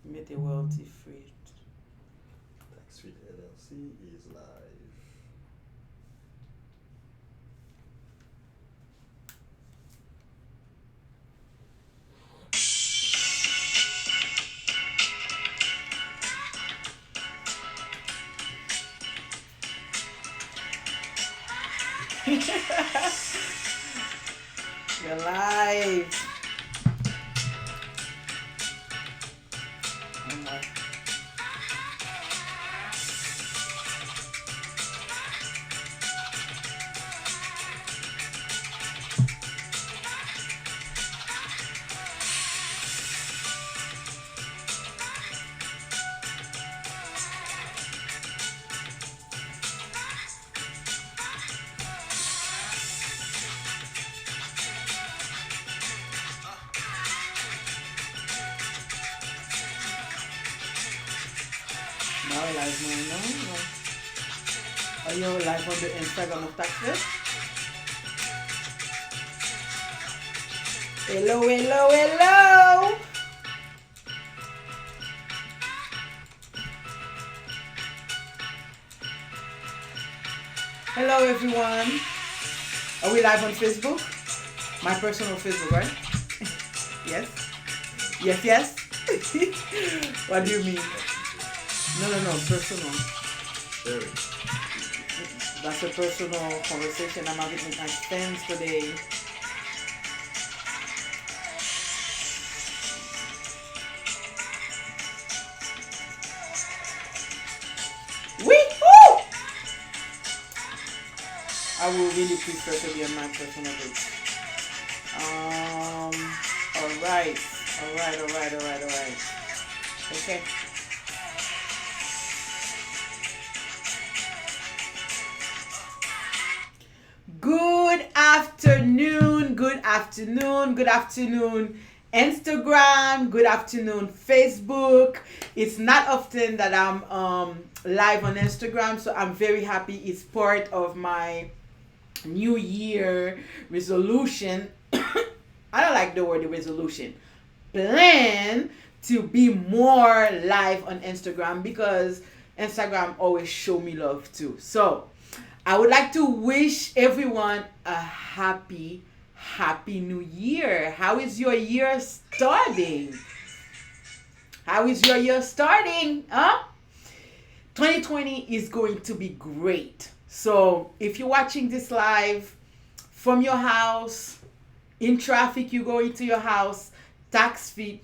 Mettez royalty free. Tax Free LLC is live. You're live. Oh my. Now we're live now, no? Are you live on the Instagram of Taxfit? Hello, hello, hello! Hello, everyone. Are we live on Facebook? My personal Facebook, right? Yes? Yes, yes? What do you mean? No, personal. Sharing. That's a personal conversation I'm having with my friends today. Wee-hoo! I would really prefer to be on my personal page. Alright. Alright. Okay. Good afternoon, Instagram, good afternoon, Facebook. It's not often that I'm live on Instagram, so I'm very happy. It's part of my New Year resolution. I don't like the word resolution. Plan to be more live on Instagram because Instagram always show me love too. So I would like to wish everyone a happy new year. How is your year starting? Huh? 2020 is going to be great. So if you're watching this live from your house, in traffic, you go into your house, TaxFit,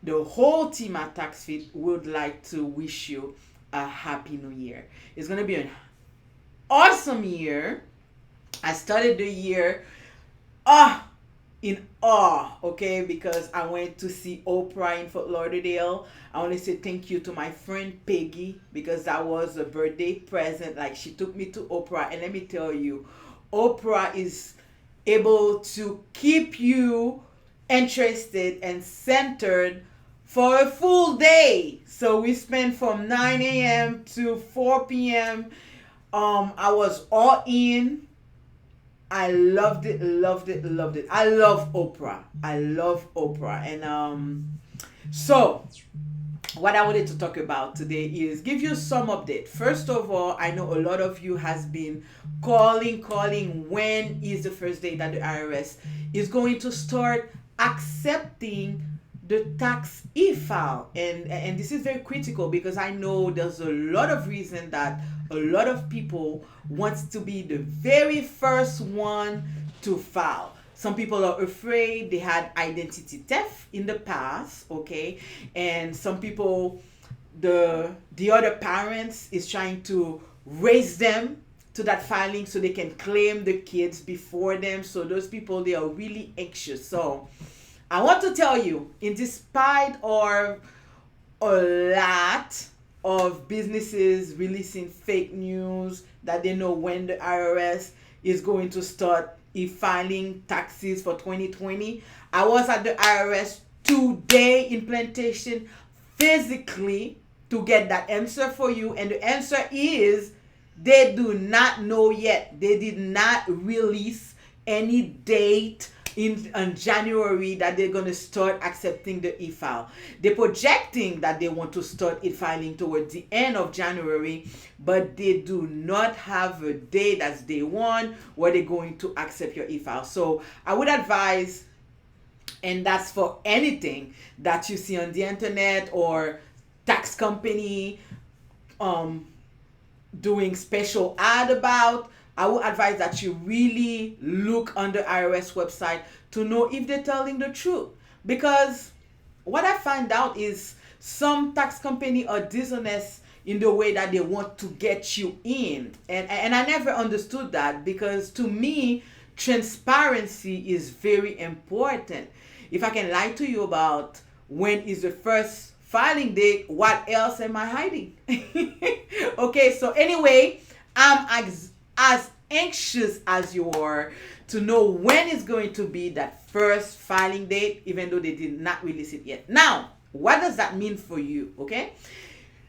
the whole team at TaxFit would like to wish you a happy new year. It's going to be an awesome year. I started the year in awe, okay, because I went to see Oprah in Fort Lauderdale. I want to say thank you to my friend Peggy because that was a birthday present. Like, she took me to Oprah, and let me tell you, Oprah is able to keep you interested and centered for a full day. So we spent from 9 a.m. to 4 p.m. I was all in. I loved it. I love Oprah. And so what I wanted to talk about today is give you some update. First of all, I know a lot of you has been calling when is the first day that the IRS is going to start accepting the tax e-file, and this is very critical because I know there's a lot of reason that a lot of people wants to be the very first one to file. Some people are afraid. They had identity theft in the past, okay? And some people, the other parents is trying to raise them to that filing so they can claim the kids before them. So those people, they are really anxious. So I want to tell you, in despite of a lot of businesses releasing fake news that they know when the IRS is going to start e-filing taxes for 2020. I was at the IRS today in Plantation physically to get that answer for you, and the answer is They do not know yet. They did not release any date in January that they're going to start accepting the e-file. They're projecting that they want to start e-filing towards the end of January, but they do not have a date, that's day one, where they're going to accept your e-file. So I would advise, and that's for anything that you see on the internet or tax company doing special ad about, I would advise that you really look on the IRS website to know if they're telling the truth. Because what I find out is some tax company are dishonest in the way that they want to get you in. And I never understood that, because to me, transparency is very important. If I can lie to you about when is the first filing date, what else am I hiding? Okay, so anyway, I'm as anxious as you are to know when is going to be that first filing date, even though they did not release it yet. Now, what does that mean for you? Okay,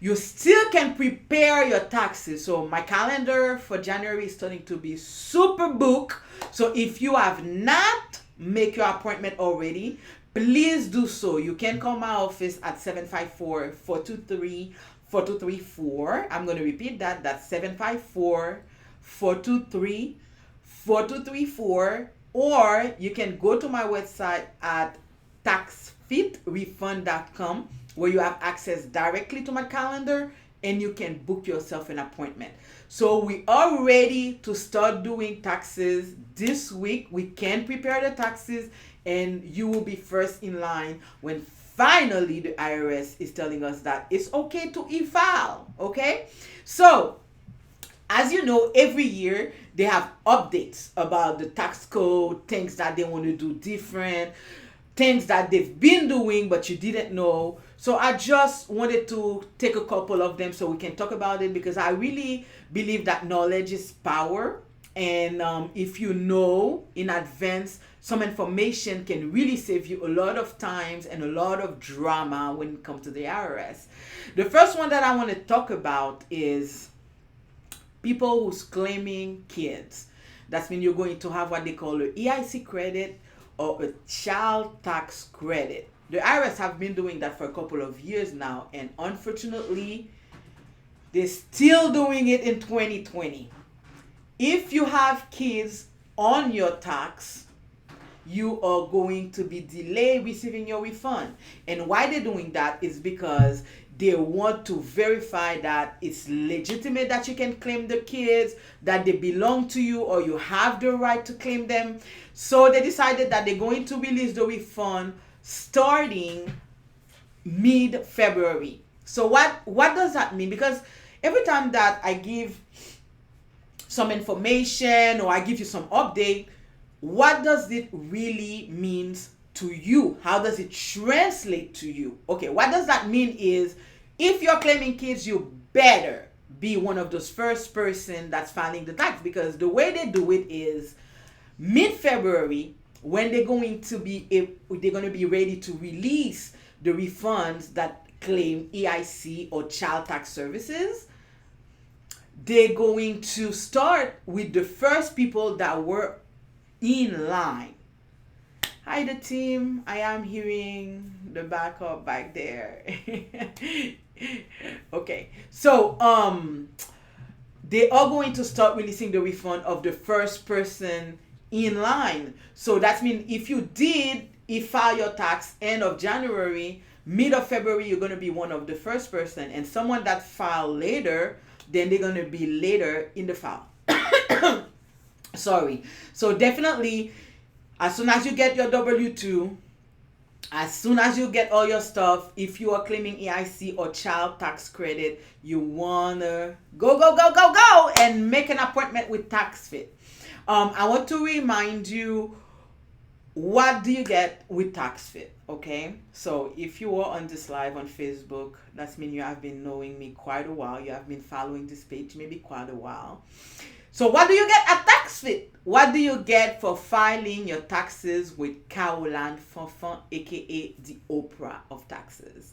you still can prepare your taxes. So my calendar for January is starting to be super booked. So if you have not make your appointment already, please do so. You can call my office at 754-423-4234. I'm going to repeat that. That's 754-423-4234. Or you can go to my website at taxfitrefund.com, where you have access directly to my calendar and you can book yourself an appointment. So we are ready to start doing taxes this week. We can prepare the taxes and you will be first in line when finally the IRS is telling us that it's okay to e-file. Okay? So, as you know, every year they have updates about the tax code, things that they want to do different, things that they've been doing but you didn't know. So I just wanted to take a couple of them so we can talk about it, because I really believe that knowledge is power. And if you know in advance, some information can really save you a lot of times and a lot of drama when it comes to the IRS. The first one that I want to talk about is people who's claiming kids. That's mean you're going to have what they call an EIC credit or a child tax credit. The IRS have been doing that for a couple of years now, and unfortunately, they're still doing it in 2020. If you have kids on your tax, you are going to be delayed receiving your refund. And why they're doing that is because they want to verify that it's legitimate that you can claim the kids, that they belong to you, or you have the right to claim them. So they decided that they're going to release the refund starting mid-February. So what does that mean? Because every time that I give some information or I give you some update, what does it really mean to you? How does it translate to you? Okay, what does that mean is, if you're claiming kids, you better be one of those first person that's filing the tax, because the way they do it is mid-February, when they're going to be ready to release the refunds that claim EIC or child tax services. They're going to start with the first people that were in line. Hi, the team. I am hearing the backup back there. Okay, so they are going to start releasing the refund of the first person in line. So that means if you did file your tax end of January, mid of February, you're going to be one of the first person, and someone that filed later, then they're going to be later in the file. Sorry. So definitely, as soon as you get your W-2, as soon as you get all your stuff, if you are claiming EIC or child tax credit, you wanna go and make an appointment with TaxFit. I want to remind you, what do you get with TaxFit? Okay, so if you are on this live on Facebook, that means you have been knowing me quite a while. You have been following this page maybe quite a while. So what do you get at TaxFit? What do you get for filing your taxes with Karoll-Ann Fanfan, aka the Oprah of taxes?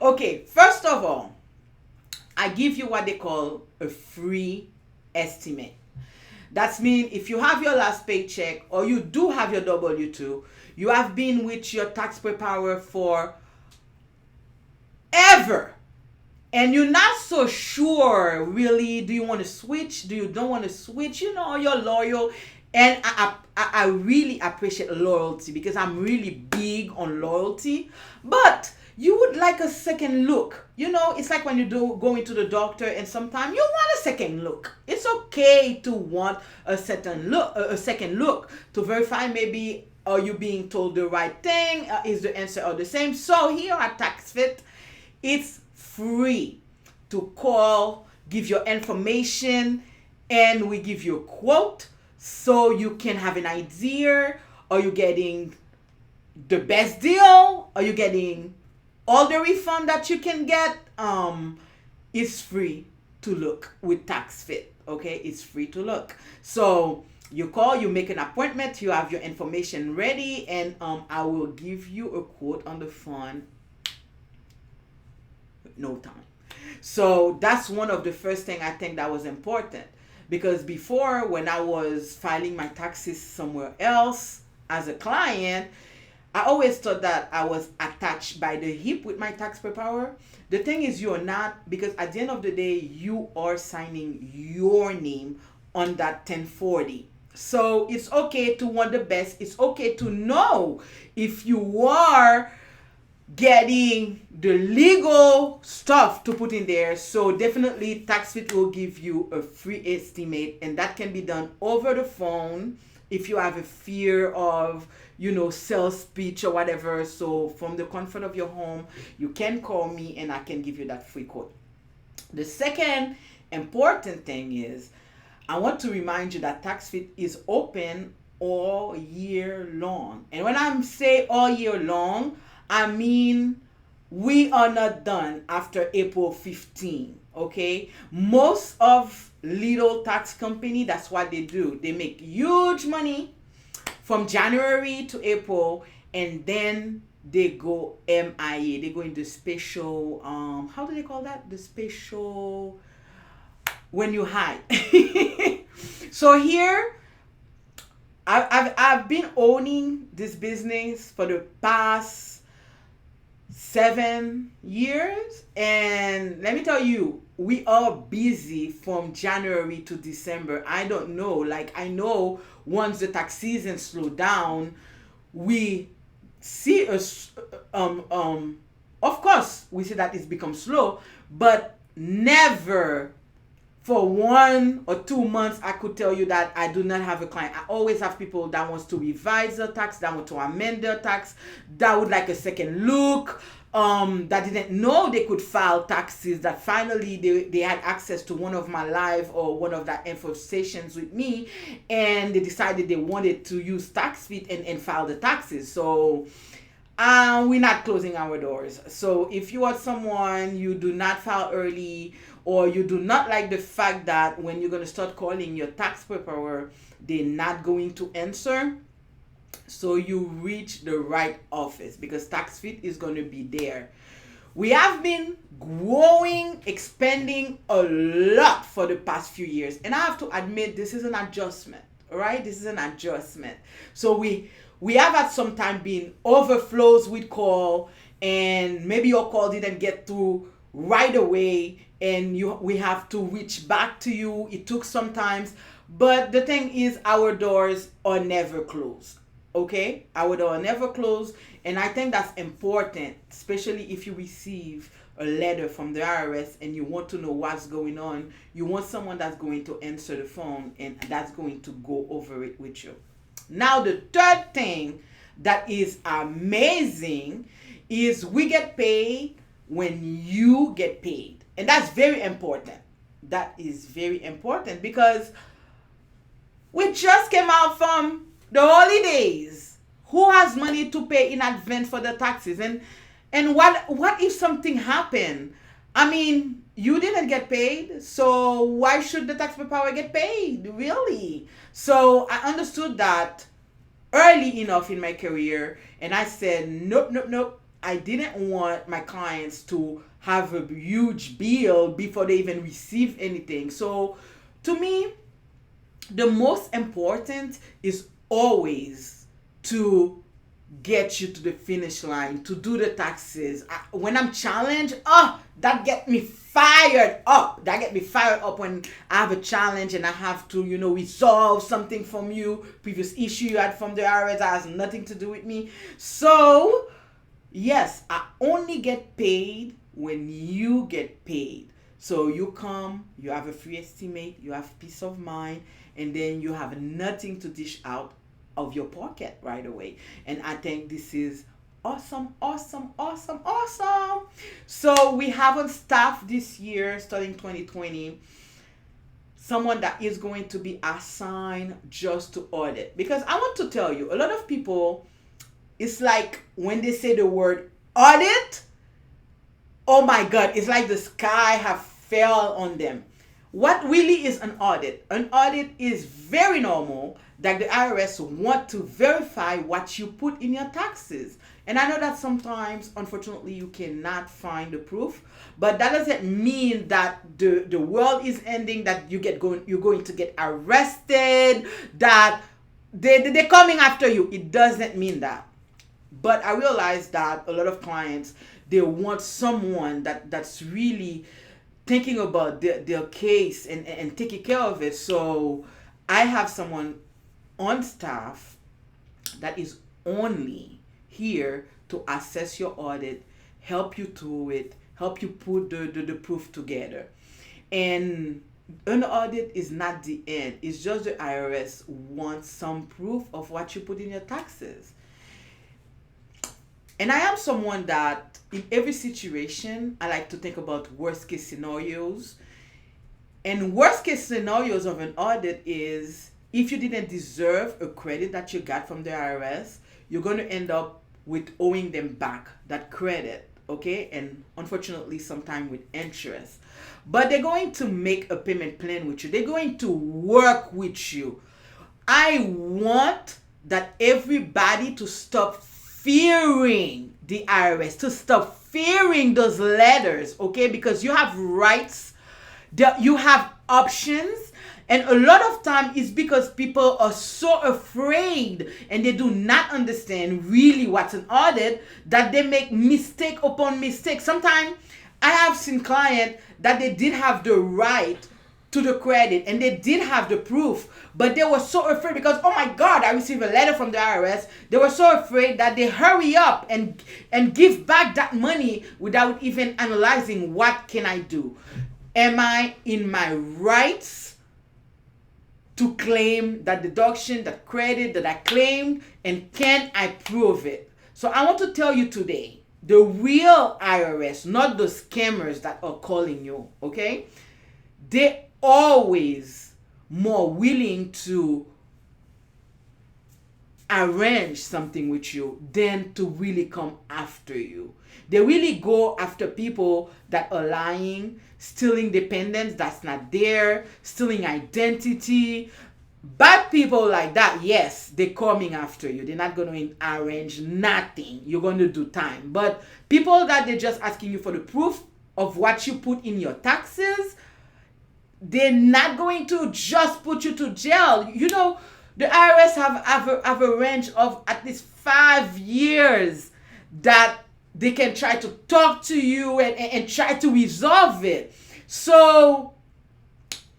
Okay, first of all, I give you what they call a free estimate. That's mean if you have your last paycheck or you do have your W-2, you have been with your tax preparer for ever, and you're not so sure really, do you want to switch, do you don't want to switch, you're loyal. And I really appreciate loyalty because I'm really big on loyalty. But you would like a second look. It's like when you do go into the doctor, and sometimes you want a second look. It's okay to want a second look to verify, maybe are you being told the right thing, is the answer all the same. So here at TaxFit, it's free to call, give your information, and we give you a quote so you can have an idea. Are you getting the best deal? Are you getting all the refund that you can get? It's free to look with TaxFit. Okay, it's free to look. So you call, you make an appointment, you have your information ready, and I will give you a quote on the phone. No time. So that's one of the first thing I think that was important, because before, when I was filing my taxes somewhere else as a client, I always thought that I was attached by the hip with my tax preparer. The thing is, you're not, because at the end of the day, you are signing your name on that 1040. So it's okay to want the best. It's okay to know if you are getting the legal stuff to put in there. So definitely TaxFit will give you a free estimate, and that can be done over the phone if you have a fear of sales speech or whatever. So from the comfort of your home, you can call me and I can give you that free quote. The second important thing is, I want to remind you that TaxFit is open all year long. And when I say all year long, I mean we are not done after April 15, okay? Most of little tax company, that's what they do. They make huge money from January to April, and then they go MIA. They go into special, how do they call that? The special, when you hide. So here, I've been owning this business for the past 7 years, and let me tell you, we are busy from January to December. I don't know, like, I know once the tax season slow down, we see of course we see that it's become slow, but never for 1 or 2 months I could tell you that I do not have a client. I always have people that wants to revise their tax, that want to amend their tax, that would like a second look, that didn't know they could file taxes, that finally they had access to one of my live or one of that info sessions with me, and they decided they wanted to use TaxFit and file the taxes. So we're not closing our doors. So if you are someone, you do not file early, or you do not like the fact that when you're going to start calling your tax preparer, they're not going to answer, so you reach the right office, because TaxFit is going to be there. We have been growing, expanding a lot for the past few years, and I have to admit, this is an adjustment. All right, this is an adjustment. So we have at some time been overflows with call, and maybe your call didn't get through right away, and we have to reach back to you. It took some times, but the thing is, our doors are never closed. Okay, our door never closed, and I think that's important, especially if you receive a letter from the IRS and you want to know what's going on. You want someone that's going to answer the phone and that's going to go over it with you. Now, the third thing that is amazing is we get paid when you get paid. And that's very important. That is very important, because we just came out from the holidays. Who has money to pay in advance for the taxes? And what if something happened? I mean, you didn't get paid, so why should the tax preparer get paid? Really? So I understood that early enough in my career, and I said, nope, nope, nope. I didn't want my clients to have a huge bill before they even receive anything. So to me, the most important is always to get you to the finish line, to do the taxes. When I'm challenged, that get me fired up. That get me fired up when I have a challenge and I have to, resolve something from you, previous issue you had from the IRS that has nothing to do with me. So, yes, I only get paid when you get paid. So you come, you have a free estimate, you have peace of mind, and then you have nothing to dish out of your pocket right away. And I think this is awesome, awesome, awesome, awesome. So we have on staff this year, starting 2020, someone that is going to be assigned just to audit. Because I want to tell you, a lot of people, it's like when they say the word audit, oh my God, it's like the sky have fell on them. What really is an audit? An audit is very normal that the IRS want to verify what you put in your taxes. And I know that sometimes, unfortunately, you cannot find the proof, but that doesn't mean that the world is ending, that you're going to get arrested, that they're coming after you. It doesn't mean that. But I realize that a lot of clients, they want someone that's really thinking about their case and taking care of it. So I have someone on staff that is only here to assess your audit, help you through it, help you put the proof together. And an audit is not the end. It's just the IRS wants some proof of what you put in your taxes. And I am someone that in every situation, I like to think about worst case scenarios. And worst case scenarios of an audit is if you didn't deserve a credit that you got from the IRS, you're going to end up with owing them back that credit, okay? And unfortunately, sometimes with interest. But they're going to make a payment plan with you. They're going to work with you. I want that everybody to stop fearing the IRS, to stop fearing those letters, okay? Because you have rights, you have options, and a lot of time it's because people are so afraid and they do not understand really what's an audit that they make mistake upon mistake. Sometimes I have seen clients that they did have the right to the credit and they did have the proof, but they were so afraid because, oh my God, I received a letter from the IRS. They were so afraid that they hurry up and give back that money without even analyzing what can I do. Am I in my rights to claim that deduction, that credit that I claimed, and can I prove it? So I want to tell you today, the real IRS, not the scammers that are calling you, okay? They always more willing to arrange something with you than to really come after you. They really go after people that are lying, stealing dependence that's not there, stealing identity. Bad people like that, yes, they're coming after you. They're not going to arrange nothing. You're going to do time. But people that they're just asking you for the proof of what you put in your taxes, they're not going to just put you to jail. You know, the IRS have a range of at least 5 years that they can try to talk to you and try to resolve it. So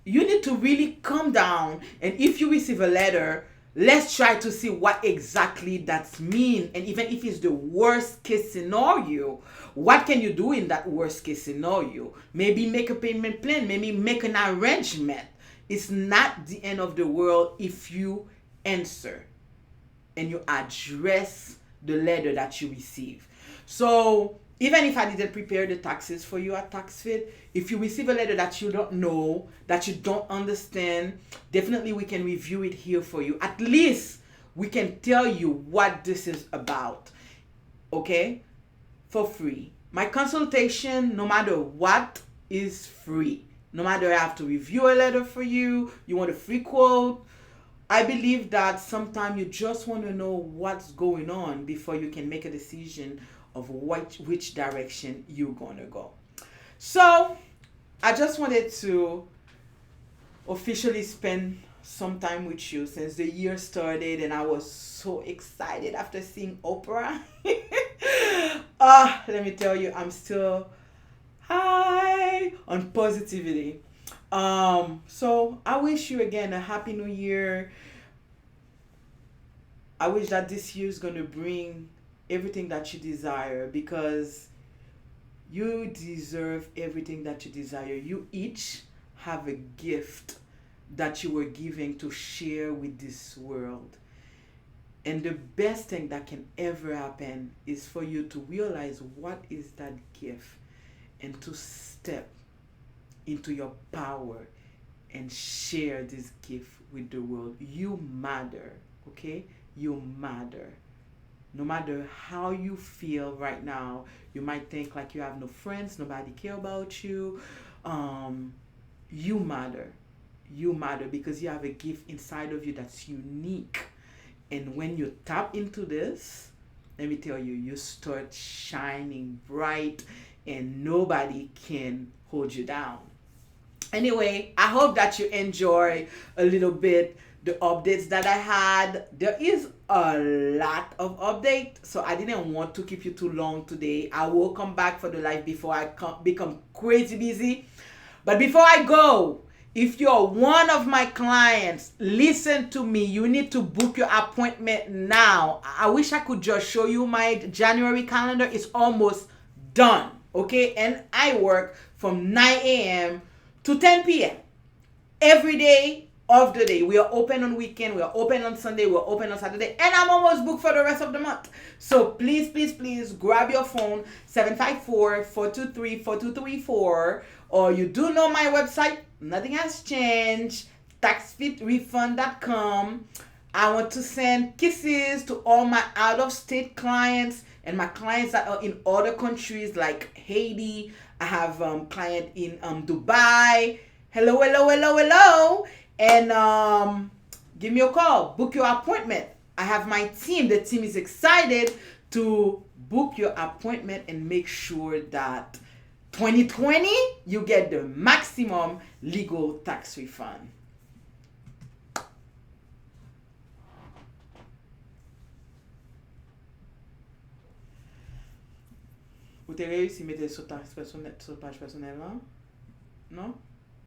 you need to really calm down. And if you receive a letter, let's try to see what exactly that means. And even if it's the worst case scenario, what can you do in that worst case scenario? Maybe make a payment plan, maybe make an arrangement. It's not the end of the world if you answer and you address the letter that you receive. So even if I didn't prepare the taxes for you at TaxFit, if you receive a letter that you don't know, that you don't understand, definitely we can review it here for you. At least we can tell you what this is about, okay? For free. My consultation, no matter what, is free. No matter I have to review a letter for you, you want a free quote. I believe that sometimes you just want to know what's going on before you can make a decision of which direction you're gonna go. So I just wanted to officially spend some time with you since the year started, and I was so excited after seeing Oprah. Let me tell you, I'm still high on positivity. So I wish you again a happy new year. I wish that this year is gonna bring everything that you desire, because you deserve everything that you desire. You each have a gift that you were given to share with this world. And the best thing that can ever happen is for you to realize what is that gift and to step into your power and share this gift with the world. You matter, okay? You matter. No matter how you feel right now, you might think like you have no friends, nobody care about you. You matter. You matter because you have a gift inside of you that's unique. And when you tap into this, let me tell you, you start shining bright and nobody can hold you down. Anyway, I hope that you enjoy a little bit the updates that I had. There is a lot of update, so I didn't want to keep you too long today. I will come back for the live before I become crazy busy. But before I go, if you're one of my clients, listen to me. You need to book your appointment now. I wish I could just show you my January calendar. It's almost done, okay? And I work from 9 a.m. to 10 p.m. every day of the day. We are open on weekend, we are open on Sunday, we're open on Saturday, and I'm almost booked for the rest of the month. So please, please, please grab your phone, 754-423-4234, or you do know my website, nothing has changed, taxfitrefund.com. I want to send kisses to all my out-of-state clients and my clients that are in other countries like Haiti. I have client in Dubai. Hello, hello, hello, hello. And give me a call. Book your appointment. I have my team. The team is excited to book your appointment and make sure that 2020 you get the maximum legal tax refund. Vous avez réussi à mettre sur ta page personnelle, non? Non?